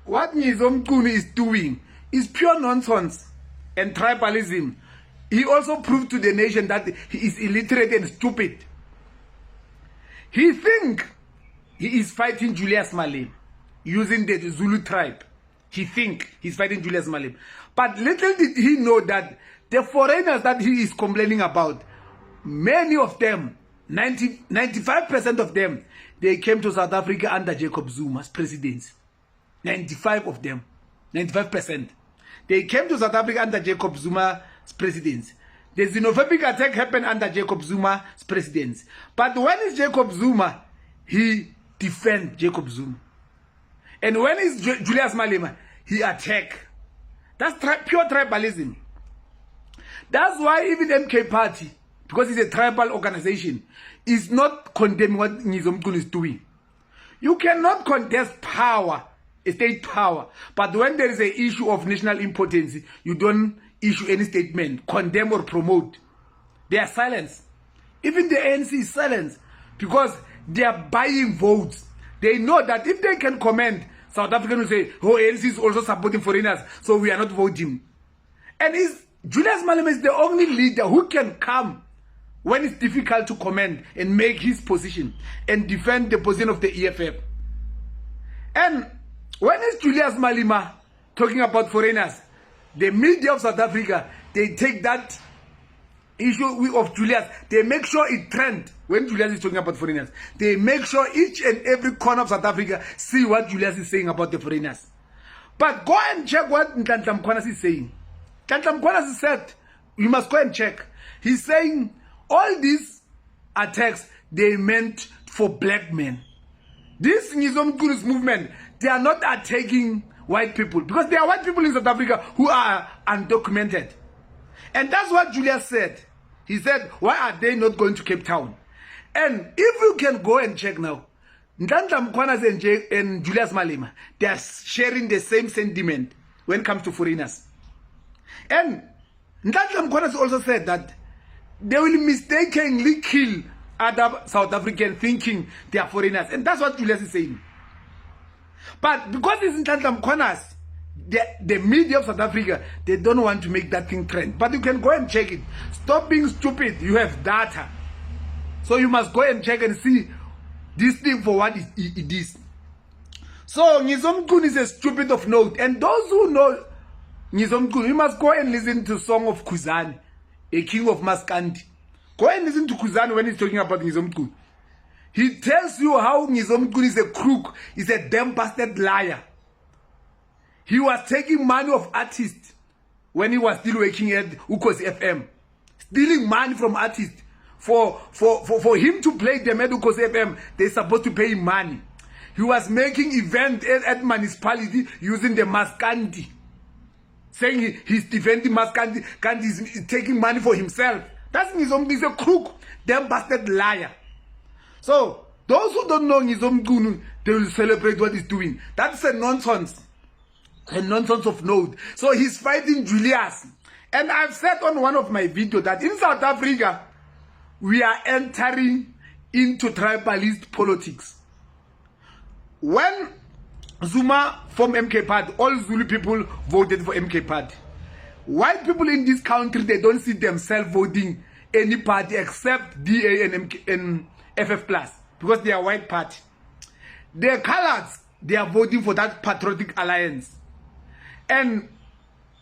what Ngizo Mchunu is doing is pure nonsense and tribalism. He also proved to the nation that he is illiterate and stupid. He thinks he is fighting Julius Malema using the Zulu tribe. He thinks he's fighting Julius Malema. But little did he know that the foreigners that he is complaining about, many of them, 95% of them, they came to South Africa under Jacob Zuma's presidency. 95 of them, 95%. They came to South Africa under Jacob Zuma's presidency. The xenophobic attack happened under Jacob Zuma's presidency. But when is Jacob Zuma, he defends Jacob Zuma. And when is Julius Malema, he attack. That's pure tribalism. That's why even MK Party, because it's a tribal organization, is not condemning what Ngizo Mchunu is doing. You cannot contest power, a state power, but when there is an issue of national importance, you don't issue any statement, condemn or promote. They are silent. Even the ANC is silent because they are buying votes. They know that if they can comment, South African will say, oh, ANC is also supporting foreigners, so we are not voting. And Julius Malema is the only leader who can come when it's difficult to comment and make his position and defend the position of the EFF. And when is Julius Malema talking about foreigners, the media of South Africa, they take that issue of Julius, they make sure it trend. When Julius is talking about foreigners, they make sure each and every corner of South Africa see what Julius is saying about the foreigners. But go and check what Nhlanhla Mkhwanazi is saying. Nhlanhla Mkhwanazi said, you must go and check. He's saying all these attacks, they meant for black men. This Ngizo Mchunu's movement, they are not attacking white people because there are white people in South Africa who are undocumented. And that's what Julius said. He said, why are they not going to Cape Town? And if you can go and check now, Nhlanhla Mkhwanazi and Julius Malema, they are sharing the same sentiment when it comes to foreigners. And Nhlanhla Mkhwanazi also said that they will mistakenly kill other South Africans thinking they are foreigners. And that's what Julius is saying. But because it's Nhlanhla Mkhwanazi, the media of South Africa, they don't want to make that thing trend. But you can go and check it. Stop being stupid. You have data. So you must go and check and see this thing for what it is. So Ngizo Mchunu is a stupid of note. And those who know Ngizo Mchunu, you must go and listen to Song of Khuzani, a king of Maskandi. Go and listen to Khuzani when he's talking about Ngizo Mchunu. He tells you how Ngizo Mchunu is a crook, is a damn bastard liar. He was taking money of artists when he was still working at Ukhozi FM. Stealing money from artists. For him to play them at Ukhozi FM, they're supposed to pay him money. He was making events at municipality using the Maskandi. Saying he's defending Maskandi, Kandi is taking money for himself. That's Ngizo Mchunu, he's a crook, damn bastard liar. So, those who don't know Ngizo Mchunu, they will celebrate what he's doing. That's a nonsense. A nonsense of note. So he's fighting Julius. And I've said on one of my videos that in South Africa, we are entering into tribalist politics. When Zuma formed MK Party, all Zulu people voted for MK Party. White people in this country, they don't see themselves voting any party except DA and FF Plus because they are white party. The colors, they are voting for that patriotic alliance. And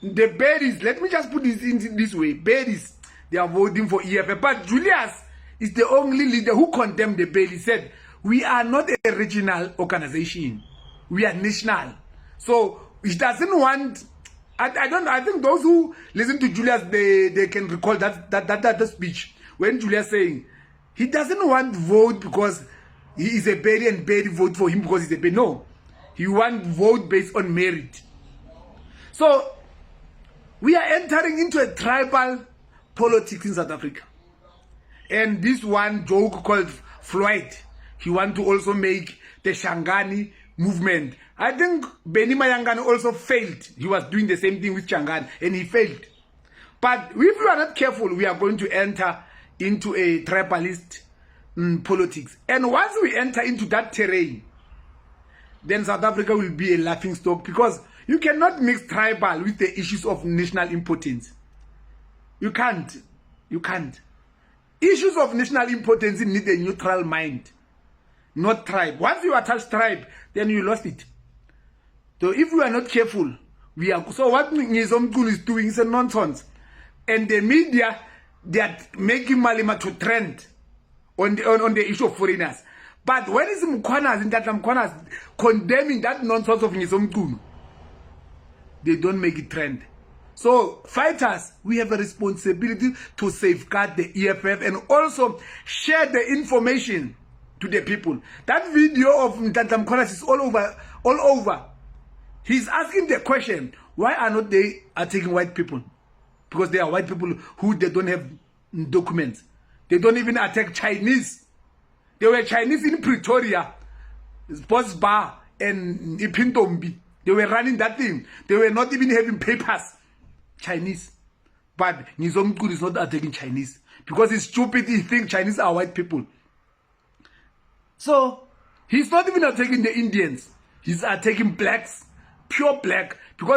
the berries, let me just put this in this way, berries, they are voting for EFF. But Julius is the only leader who condemned the bill. He said, we are not a regional organization. We are national. So he doesn't want, I think those who listen to Julius, they can recall that speech. When Julius saying, he doesn't want vote because he is a berry and berry vote for him because he's a berry. No. He wants vote based on merit. So, we are entering into a tribal politics in South Africa. And this one joke called Floyd, he wants to also make the Shangani movement. I think Benny Mayangani also failed. He was doing the same thing with Shangani and he failed. But if we are not careful, we are going to enter into a tribalist politics. And once we enter into that terrain, then South Africa will be a laughing stock, because you cannot mix tribal with the issues of national importance. You can't. You can't. Issues of national importance need a neutral mind, not tribe. Once you attach tribe, then you lost it. So if we are not careful, we are. So what Nyesom Mqunu is doing is a nonsense. And the media, they are making Malema to trend on the issue of foreigners. But when is Mkhwanazi and Tata Mkhwanazi condemning that nonsense of Nyesom Mqunu, they don't make it trend. So fighters, we have a responsibility to safeguard the EFF and also share the information to the people. That video of Tata Mkhwanazi is all over. He's asking the question, why are not they attacking white people? Because they are white people who they don't have documents. They don't even attack Chinese. They were Chinese in Pretoria, Sports Bar and Ipintombi. They were running that thing. They were not even having papers. Chinese. But Nyesom Mqunu is not attacking Chinese, because he's stupid. He thinks Chinese are white people. So he's not even attacking the Indians. He's attacking blacks, pure black, because